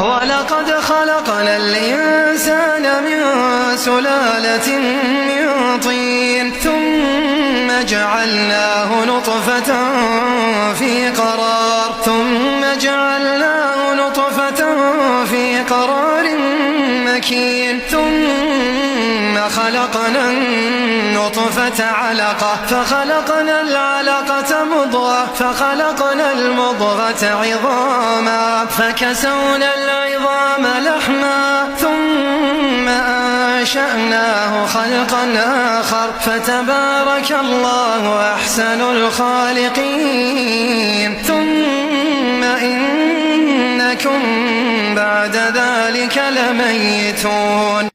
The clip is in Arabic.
ولقد خلقنا الإنسان من سلالة من طين ثم جعلناه نطفة في قرار مكين ثم خلقنا النطفة علقة فخلقنا العلقة مضغة فخلقنا المضغة عظاما فكسونا العظام لحما ثم أنشأناه خلقا آخر فتبارك الله أحسن الخالقين ثم إنكم بعد ذلك لميتون.